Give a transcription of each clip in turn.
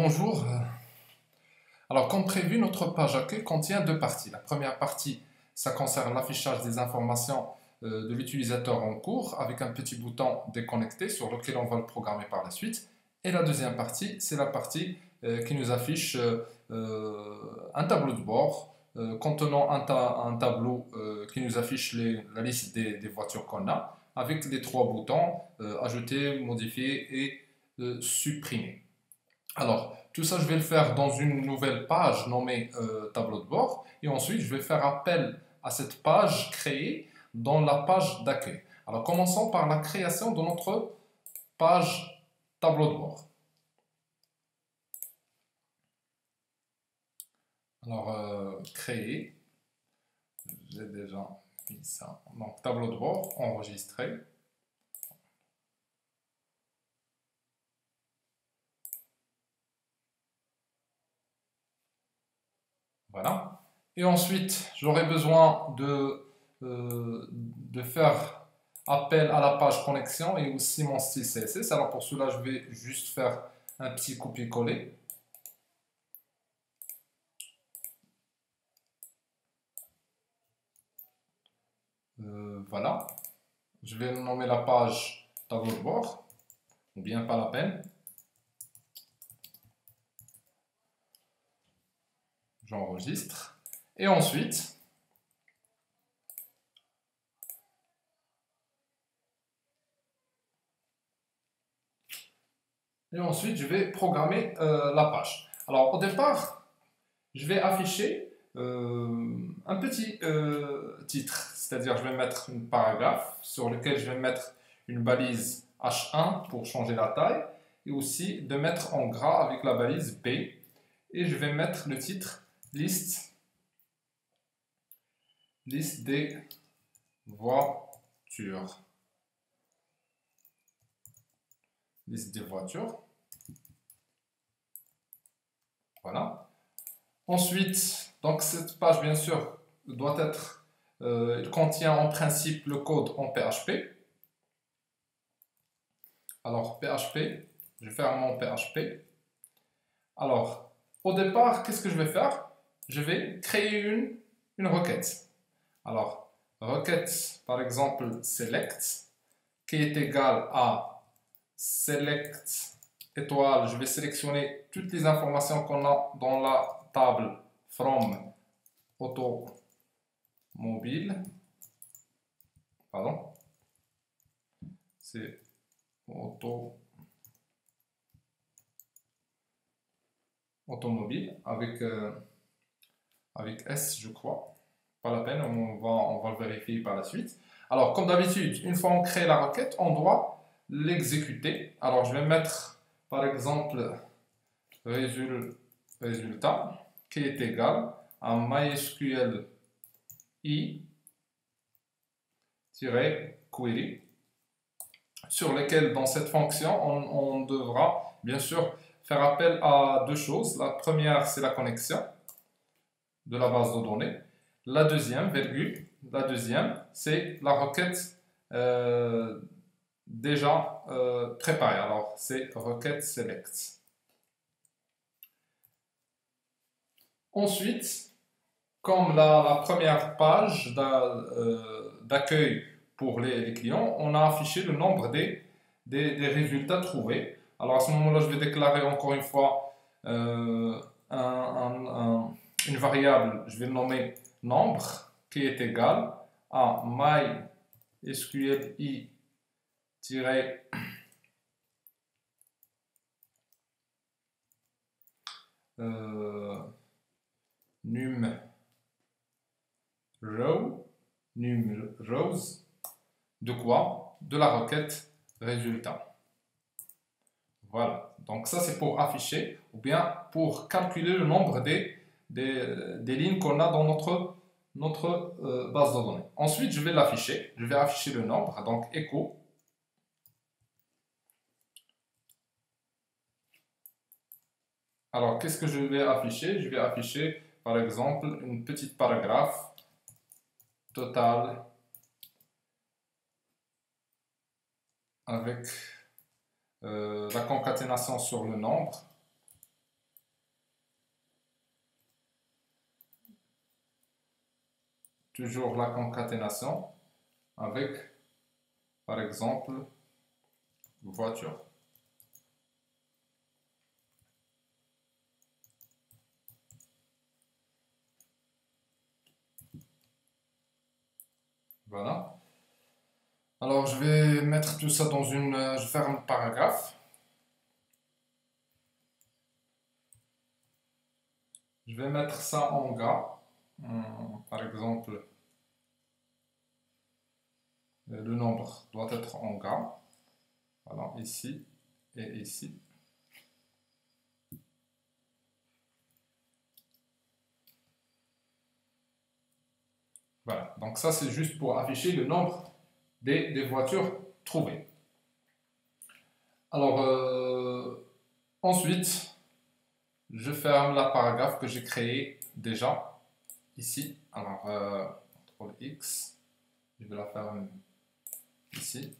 Bonjour. Alors, comme prévu, notre page accueil contient deux parties. La première partie, ça concerne l'affichage des informations de l'utilisateur en cours avec un petit bouton déconnecté sur lequel on va le programmer par la suite. Et la deuxième partie, c'est la partie qui nous affiche un tableau de bord contenant un tableau qui nous affiche la liste des voitures qu'on a avec les trois boutons ajouter, modifier et supprimer. Alors, tout ça, je vais le faire dans une nouvelle page nommée tableau de bord. Et ensuite, je vais faire appel à cette page créée dans la page d'accueil. Alors, commençons par la création de notre page tableau de bord. Alors, créer. J'ai déjà mis ça. Donc, tableau de bord, enregistré. Voilà. Et ensuite, j'aurai besoin de faire appel à la page connexion et aussi mon style CSS. Alors pour cela, je vais juste faire un petit copier-coller. Voilà. Je vais nommer la page tableau de bord, ou bien pas la peine. J'enregistre. Et ensuite, je vais programmer la page. Alors au départ, je vais afficher un petit titre, c'est-à-dire je vais mettre un paragraphe sur lequel je vais mettre une balise H1 pour changer la taille et aussi de mettre en gras avec la balise B et je vais mettre le titre liste des voitures. Liste des voitures. Voilà. Ensuite, donc cette page, bien sûr, doit être, elle contient en principe le code en PHP. Alors, PHP, je vais faire mon PHP. Alors, au départ, qu'est-ce que je vais faire? Je vais créer une requête. Alors, requête, par exemple, select, qui est égale à select étoile. Je vais sélectionner toutes les informations qu'on a dans la table from automobile. Pardon. C'est automobile avec S, je crois. Pas la peine, on va le vérifier par la suite. Alors, comme d'habitude, une fois on crée la requête, on doit l'exécuter. Alors, je vais mettre, par exemple, résultat qui est égal à MySQL i-query sur lequel, dans cette fonction, on devra, bien sûr, faire appel à deux choses. La première, c'est la connexion de la base de données. La deuxième, c'est la requête déjà préparée. Alors, c'est requête select. Ensuite, comme la première page d'accueil pour les clients, on a affiché le nombre des résultats trouvés. Alors à ce moment-là, je vais déclarer encore une fois une variable, je vais le nommer nombre, qui est égal à mysqli rows, de quoi? De la requête résultat. Voilà, donc ça c'est pour afficher ou bien pour calculer le nombre des lignes qu'on a dans notre base de données. Ensuite, je vais l'afficher, je vais afficher le nombre, donc echo. Alors, qu'est-ce que je vais afficher? Je vais afficher, par exemple, une petite paragraphe total avec la concaténation sur le nombre toujours la concaténation avec, par exemple, voiture. Voilà. Alors, je vais mettre tout ça dans une... je vais faire un paragraphe. Je vais mettre ça en gras. Par exemple, le nombre doit être en gras. Voilà, ici et ici. Voilà, donc ça c'est juste pour afficher le nombre des voitures trouvées. Alors, ensuite, je ferme la paragraphe que j'ai créée déjà ici. Alors, CTRL X, je vais la fermer ici.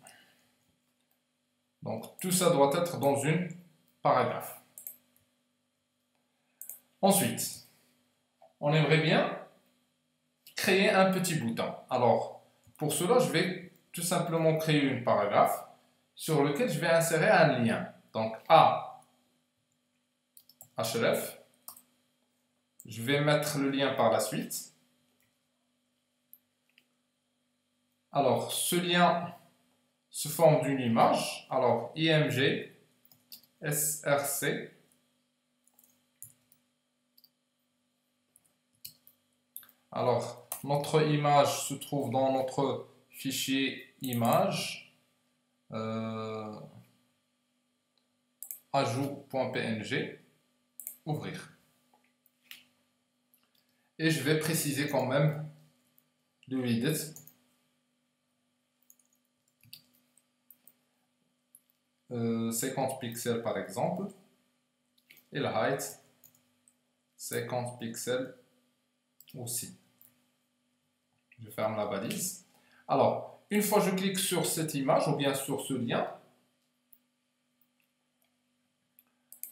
Donc, tout ça doit être dans une paragraphe. Ensuite, on aimerait bien créer un petit bouton. Alors, pour cela, je vais tout simplement créer une paragraphe sur lequel je vais insérer un lien. Donc, A, href. Je vais mettre le lien par la suite. Alors, ce lien se forme d'une image. Alors, img, src. Alors, notre image se trouve dans notre fichier image, ajout.png, ouvrir. Et je vais préciser quand même le width. 50 pixels par exemple. Et la height, 50 pixels aussi. Je ferme la balise. Alors, une fois que je clique sur cette image ou bien sur ce lien,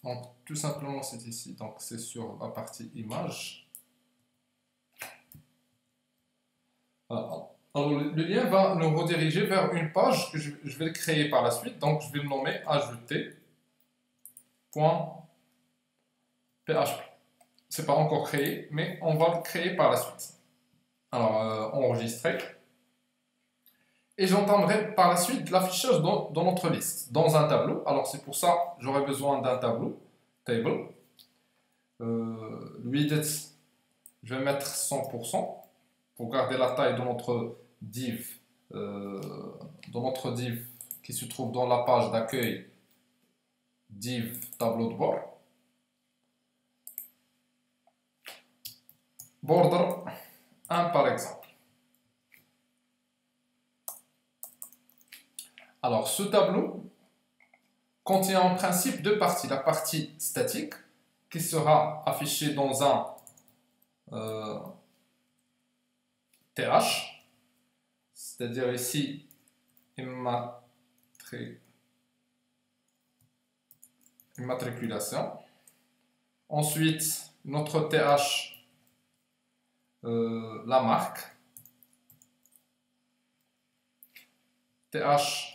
donc tout simplement c'est ici, donc c'est sur la partie image. Voilà. Alors, le lien va nous rediriger vers une page que je vais créer par la suite, donc je vais le nommer ajouter.php. C'est pas encore créé, mais on va le créer par la suite. Alors, enregistrer. Et j'entamerai par la suite l'affichage dans notre liste, dans un tableau. Alors, c'est pour ça que j'aurai besoin d'un tableau, table. Le width, je vais mettre 100% pour garder la taille de notre div, qui se trouve dans la page d'accueil div tableau de bord. Border 1 par exemple. Alors, ce tableau contient en principe deux parties. La partie statique, qui sera affichée dans un TH, c'est-à-dire ici, immatriculation. Ensuite, notre TH, la marque. TH,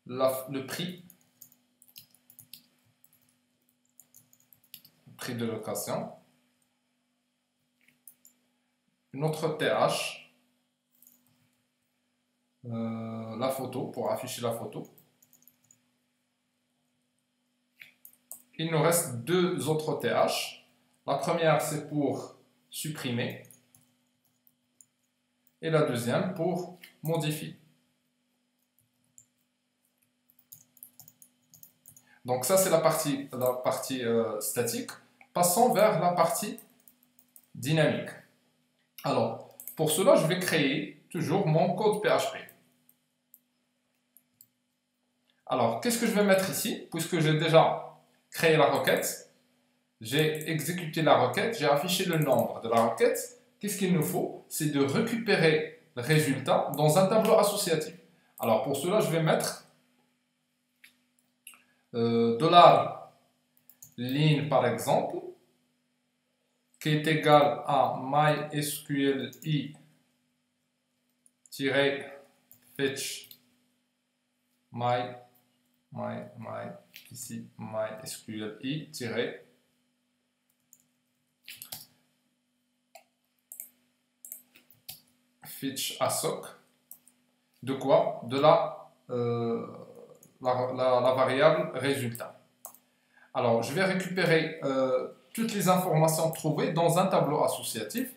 le prix de location. Notre TH, la photo, pour afficher la photo. Il nous reste deux autres TH. La première, c'est pour supprimer. Et la deuxième, pour modifier. Donc ça, c'est la partie statique. Passons vers la partie dynamique. Alors, pour cela, je vais créer toujours mon code PHP. Alors, qu'est-ce que je vais mettre ici? Puisque j'ai déjà créé la requête, j'ai exécuté la requête, j'ai affiché le nombre de la requête. Qu'est-ce qu'il nous faut? C'est de récupérer le résultat dans un tableau associatif. Alors, pour cela, je vais mettre $line par exemple, qui est égal à mysqli-fetch ici mysqli-fetch assoc de quoi? De la variable résultat. Alors, je vais récupérer toutes les informations trouvées dans un tableau associatif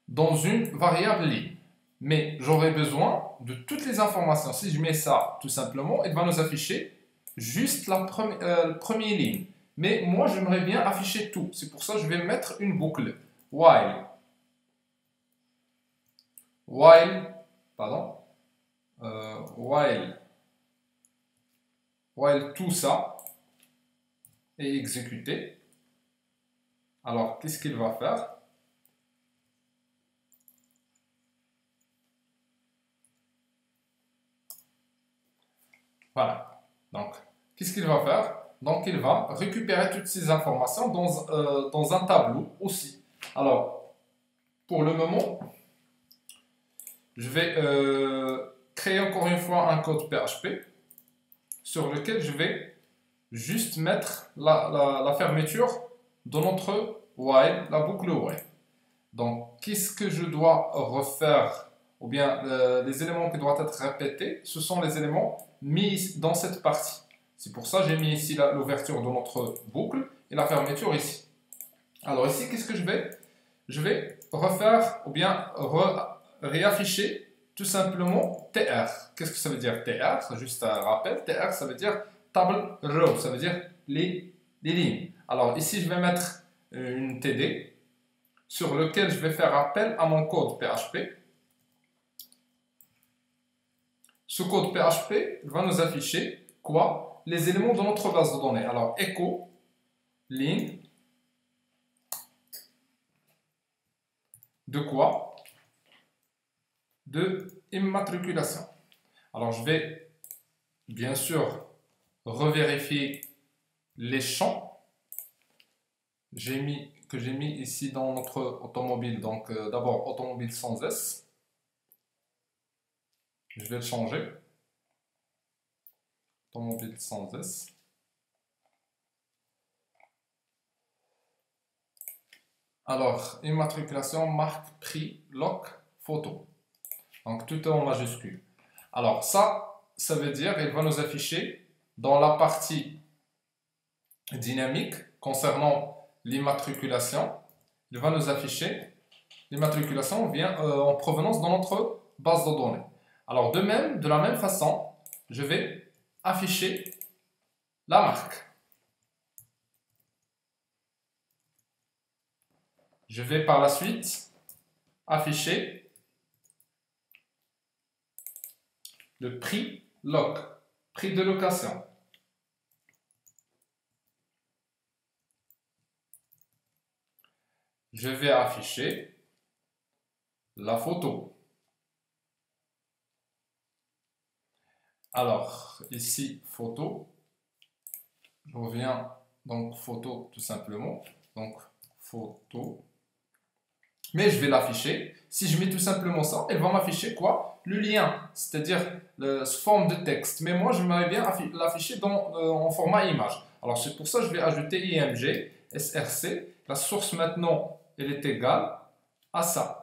dans une variable ligne. Mais j'aurai besoin de toutes les informations. Si je mets ça tout simplement, il va nous afficher juste la première ligne. Mais moi, j'aimerais bien afficher tout. C'est pour ça que je vais mettre une boucle. While tout ça est exécuté. Alors, qu'est-ce qu'il va faire? Voilà. Donc, qu'est-ce qu'il va faire? Donc, il va récupérer toutes ces informations dans un tableau aussi. Alors, pour le moment, je vais créer encore une fois un code PHP sur lequel je vais juste mettre la fermeture de notre while, la boucle while. Donc, qu'est-ce que je dois refaire? Ou bien, les éléments qui doivent être répétés, ce sont les éléments mis dans cette partie. C'est pour ça que j'ai mis ici l'ouverture de notre boucle et la fermeture ici. Alors ici, qu'est-ce que je vais? Je vais refaire ou bien réafficher tout simplement TR. Qu'est-ce que ça veut dire TR? Juste un rappel, TR ça veut dire table row, ça veut dire les lignes. Alors ici, je vais mettre une TD sur lequel je vais faire appel à mon code PHP. Ce code PHP va nous afficher quoi? Les éléments de notre base de données. Alors, echo, ligne, de quoi? De immatriculation. Alors, je vais bien sûr revérifier les champs que j'ai mis ici dans notre automobile. Donc, d'abord, automobile sans S. Je vais le changer. Automobile sans S. Alors, immatriculation, marque, prix, loc, photo. Donc, tout est en majuscule. Alors, ça veut dire qu'il va nous afficher dans la partie dynamique concernant l'immatriculation. Il va nous afficher l'immatriculation vient en provenance de notre base de données. Alors, de la même façon, je vais afficher la marque. Je vais par la suite afficher le prix loc, prix de location. Je vais afficher la photo. Alors, ici, photo. Je reviens, donc, photo, tout simplement. Donc, photo. Mais je vais l'afficher. Si je mets tout simplement ça, elle va m'afficher quoi? Le lien, c'est-à-dire sous forme de texte. Mais moi, j'aimerais bien l'afficher en format image. Alors, c'est pour ça que je vais ajouter IMG, SRC. La source maintenant, elle est égale à ça.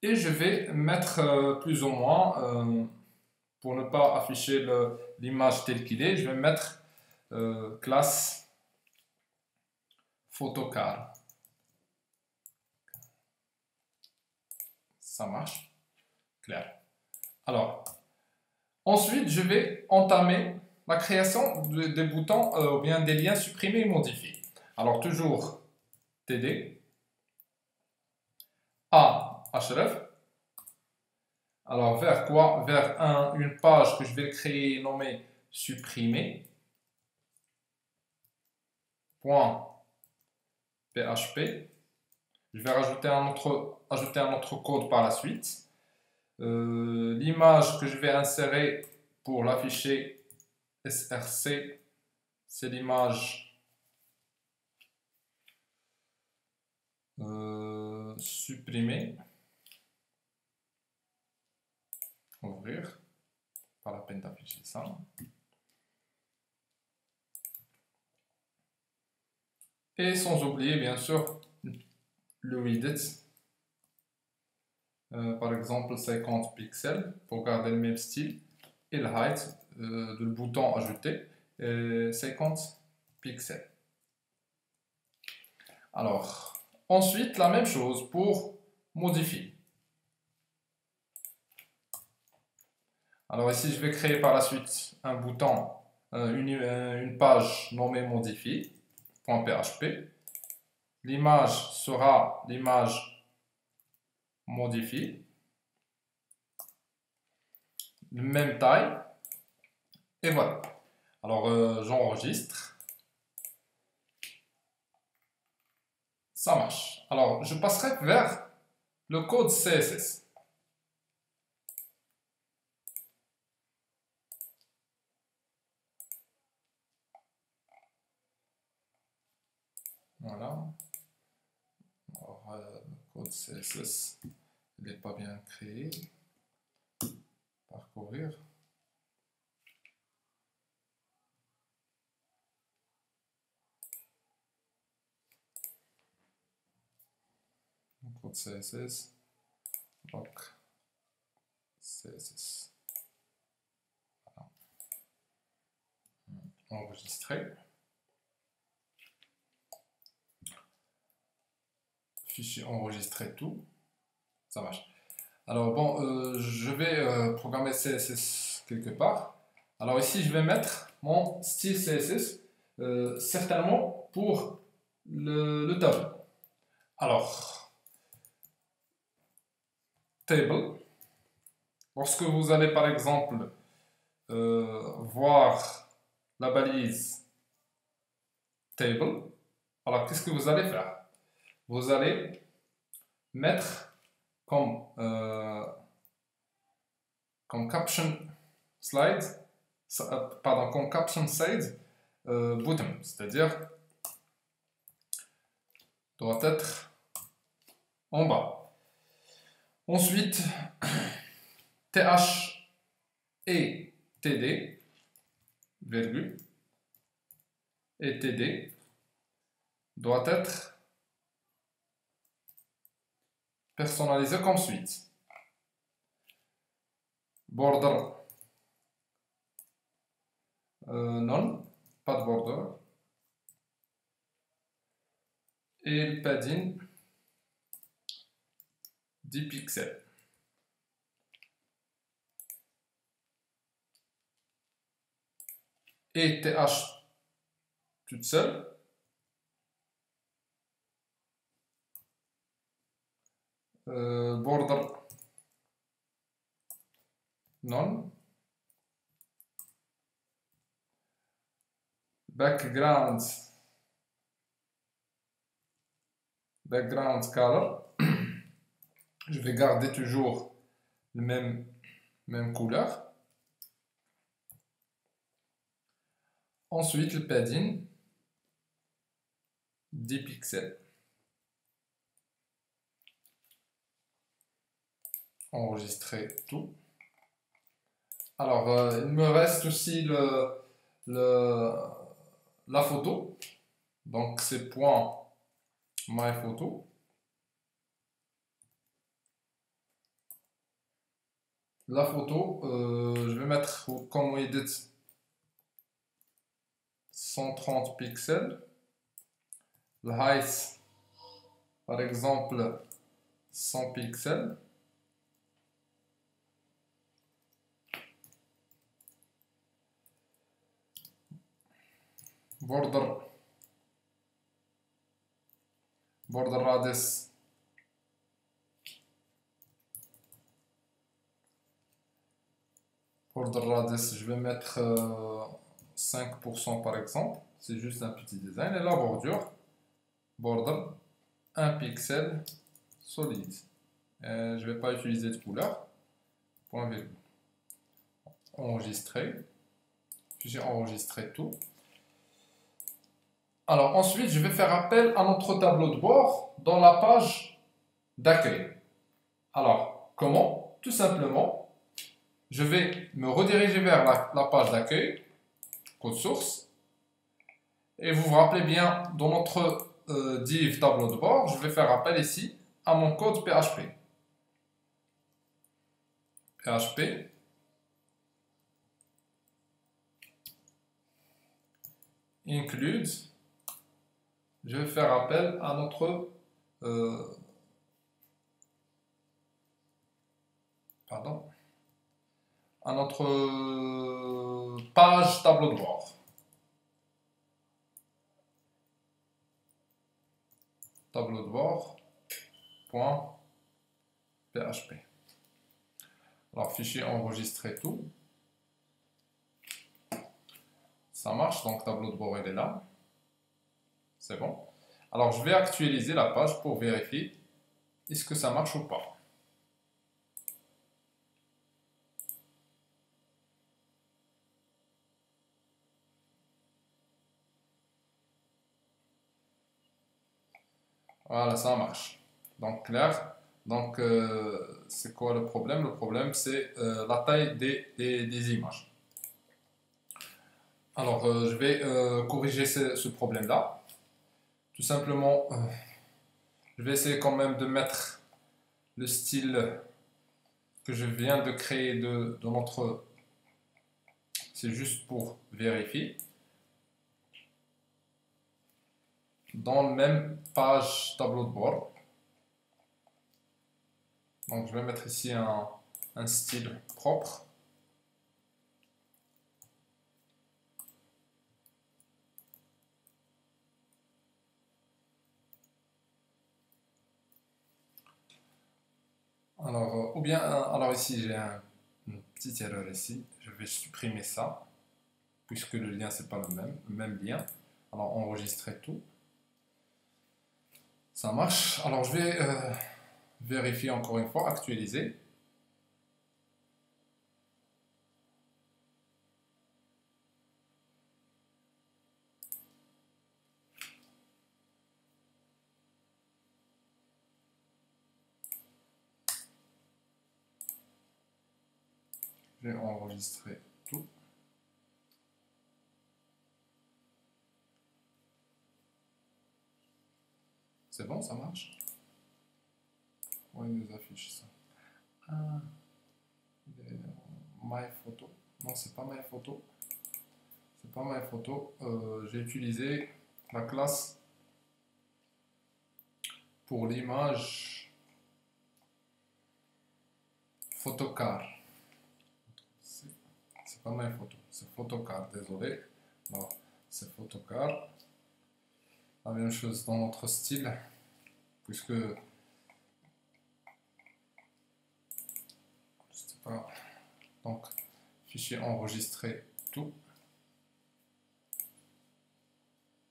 Et je vais mettre plus ou moins, pour ne pas afficher l'image telle qu'il est, je vais mettre classe photocard. Ça marche? Clair. Alors, ensuite, je vais entamer la création des boutons ou bien des liens supprimés et modifiés. Alors, toujours TD, A, href. Alors, vers quoi? Vers une page que je vais créer nommée supprimer. .php. Je vais ajouter un autre code par la suite. L'image que je vais insérer pour l'afficher SRC, c'est l'image supprimée. Ouvrir. Pas la peine d'afficher ça. Et sans oublier, bien sûr, le width. Par exemple, 50 pixels pour garder le même style. Et le height du bouton ajouter, 50 pixels. Alors, ensuite, la même chose pour modifier. Alors ici, je vais créer par la suite un bouton, une page nommée modifier.php. L'image sera l'image modifiée, de même taille, et voilà. Alors j'enregistre. Ça marche. Alors je passerai vers le code CSS. Voilà. Alors, le code CSS, il n'est pas bien créé. Parcourir. Le code CSS. Donc, CSS. Voilà. Enregistrer. Fichier enregistrer tout. Ça marche. Alors bon, je vais programmer CSS quelque part. Alors ici, je vais mettre mon style CSS, certainement pour le tableau. Alors, table. Lorsque vous allez par exemple voir la balise table, alors qu'est-ce que vous allez faire? Vous allez mettre comme caption slide, pardon, comme caption slide bottom, c'est-à-dire doit être en bas. Ensuite, th et td, virgule, et td doit être personnalisé comme suite. Border non, pas de border. Et le padding 10 pixels. Et th toute seule. Border non. Background color. Je vais garder toujours le même couleur. Ensuite, le padding 10 pixels. Enregistrer tout. Alors, il me reste aussi la photo. Donc, c'est point my photo. La photo, je vais mettre comme width 130 pixels. Le height, par exemple, 100 pixels. Border radius ，je vais mettre 5% par exemple, c'est juste un petit design. Et la bordure, border 1 pixel solide. Je ne vais pas utiliser de couleur. Point virgule. Enregistrer. fichier enregistré tout. Alors ensuite, je vais faire appel à notre tableau de bord dans la page d'accueil. Alors, comment? Tout simplement, je vais me rediriger vers la page d'accueil, code source. Et vous vous rappelez bien, dans notre div tableau de bord, je vais faire appel ici à mon code PHP. PHP include, je vais faire appel à notre page tableau de bord. Tableau de bord point PHP. Alors fichier enregistré tout. Ça marche, donc tableau de bord il est là. C'est bon. Alors je vais actualiser la page pour vérifier est-ce que ça marche ou pas. Voilà, ça marche. Donc clair. Donc c'est quoi le problème? Le problème c'est la taille des images. Alors je vais corriger ce problème-là. Tout simplement, je vais essayer quand même de mettre le style que je viens de créer de notre... C'est juste pour vérifier. Dans la même page tableau de bord. Donc je vais mettre ici un style propre. Alors, ou bien, alors ici j'ai une petite erreur ici. Je vais supprimer ça, puisque le lien c'est pas le même lien. Alors enregistrer tout. Ça marche. Alors je vais vérifier encore une fois, actualiser. Je vais enregistrer tout. C'est bon, ça marche? Oui, il nous affiche ça. Ah, My Photo. Non, c'est pas My Photo. C'est pas My Photo. J'ai utilisé la classe pour l'image Photocar. C'est pas My Photo, c'est Photocar, désolé. Non, c'est Photocar. La même chose dans notre style, puisque je sais pas. Donc, fichier enregistré tout.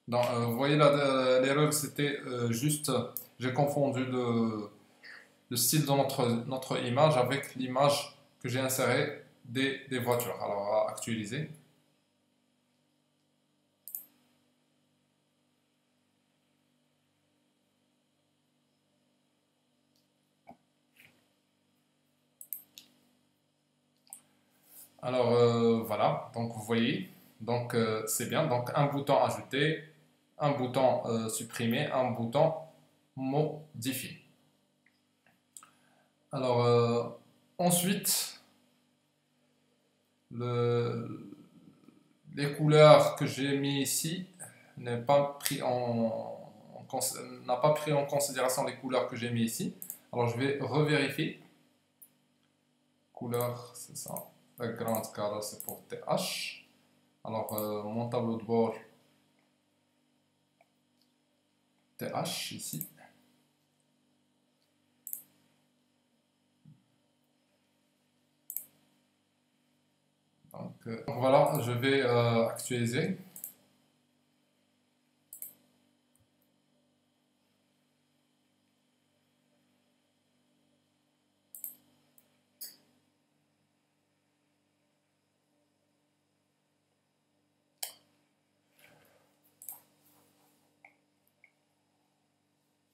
Donc, vous voyez là, l'erreur c'était juste, j'ai confondu le style de notre image avec l'image que j'ai insérée des voitures. Alors, à actualiser. Alors voilà, donc vous voyez, donc c'est bien. Donc un bouton ajouter, un bouton supprimer, un bouton modifier. Alors ensuite, les couleurs que j'ai mis ici n'a pas pris en considération les couleurs que j'ai mis ici. Alors je vais revérifier. Couleur, c'est ça. Background color, c'est pour TH. Alors mon tableau de bord TH ici. Donc voilà, je vais actualiser.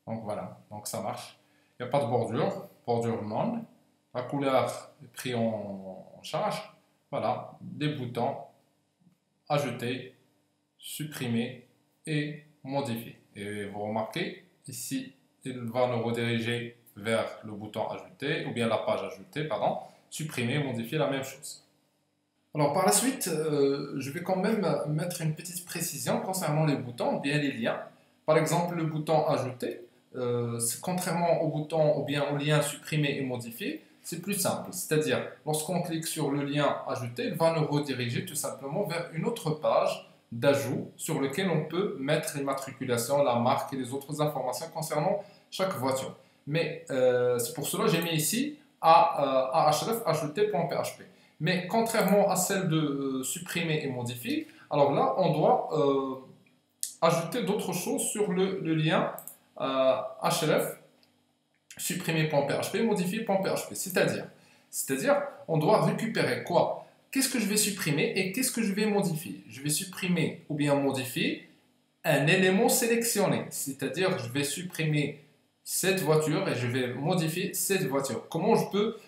Donc voilà, donc ça marche. Il n'y a pas de bordure, bordure non. La couleur est prise en charge. Voilà, des boutons, ajouter, supprimer et modifier. Et vous remarquez, ici, il va nous rediriger vers le bouton ajouter, ou bien la page ajoutée, pardon, supprimer, modifier, la même chose. Alors par la suite, je vais quand même mettre une petite précision concernant les boutons, ou bien les liens. Par exemple, le bouton ajouter, contrairement au bouton ou bien au lien supprimer et modifier, c'est plus simple. C'est-à-dire, lorsqu'on clique sur le lien ajouter, il va nous rediriger tout simplement vers une autre page d'ajout sur lequel on peut mettre l'immatriculation, la marque et les autres informations concernant chaque voiture. Mais c'est pour cela que j'ai mis ici ahref ajouter.php. Mais contrairement à celle de supprimer et modifier, alors là, on doit ajouter d'autres choses sur le lien href supprimer.php, modifier.php. C'est-à-dire, on doit récupérer quoi? Qu'est-ce que je vais supprimer et qu'est-ce que je vais modifier? Je vais supprimer ou bien modifier un élément sélectionné. C'est-à-dire, je vais supprimer cette voiture et je vais modifier cette voiture. Comment je peux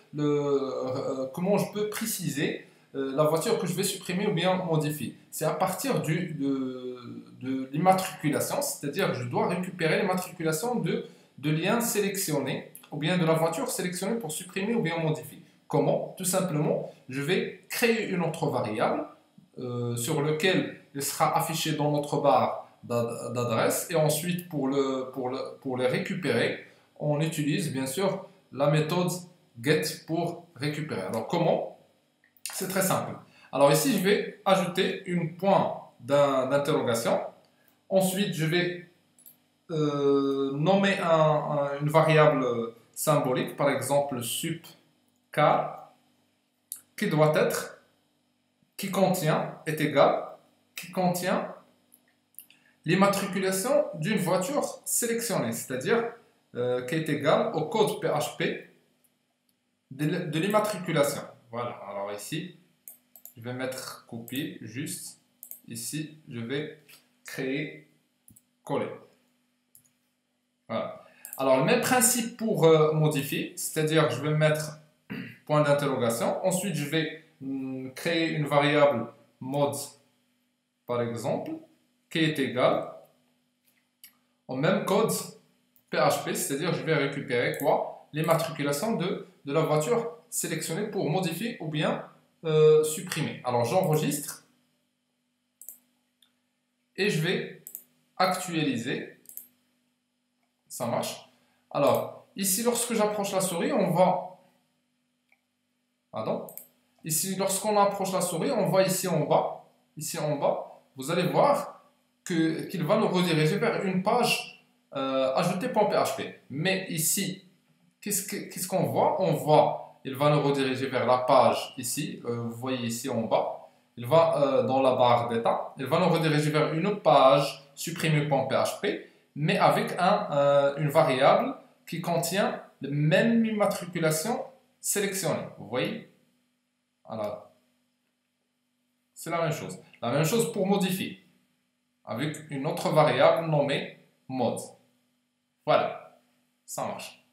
préciser la voiture que je vais supprimer ou bien modifier? C'est à partir de l'immatriculation, c'est-à-dire je dois récupérer l'immatriculation de liens sélectionnés ou bien de la voiture sélectionnée pour supprimer ou bien modifier. Comment? Tout simplement, je vais créer une autre variable sur laquelle il sera affiché dans notre barre d'adresse et ensuite pour les récupérer, on utilise bien sûr la méthode get pour récupérer. Alors comment? C'est très simple. Alors ici, je vais ajouter une point d'interrogation. Ensuite, je vais nommer une variable symbolique, par exemple sup_car, qui doit être, qui contient, est égal, qui contient l'immatriculation d'une voiture sélectionnée, c'est-à-dire qui est égal au code PHP de l'immatriculation. Voilà, alors ici, je vais mettre copier, juste, ici, je vais créer, coller. Voilà. Alors, le même principe pour modifier, c'est-à-dire je vais mettre point d'interrogation. Ensuite, je vais créer une variable mode, par exemple, qui est égale au même code PHP, c'est-à-dire je vais récupérer quoi? L'immatriculation de la voiture sélectionnée pour modifier ou bien supprimer. Alors, j'enregistre et je vais actualiser. Ça marche. Alors, ici, lorsque j'approche la souris, on va... Pardon. Ici, lorsqu'on approche la souris, on voit ici en bas. Ici en bas, vous allez voir qu'il va nous rediriger vers une page ajouter.php. Mais ici, qu'est-ce qu'on voit? On voit, il va nous rediriger vers la page ici. Vous voyez ici en bas. Il va dans la barre d'état. Il va nous rediriger vers une autre page supprimer.php. Mais avec une variable qui contient la même immatriculation sélectionnée. Vous voyez? Alors, c'est la même chose. La même chose pour modifier, avec une autre variable nommée mode. Voilà, ça marche.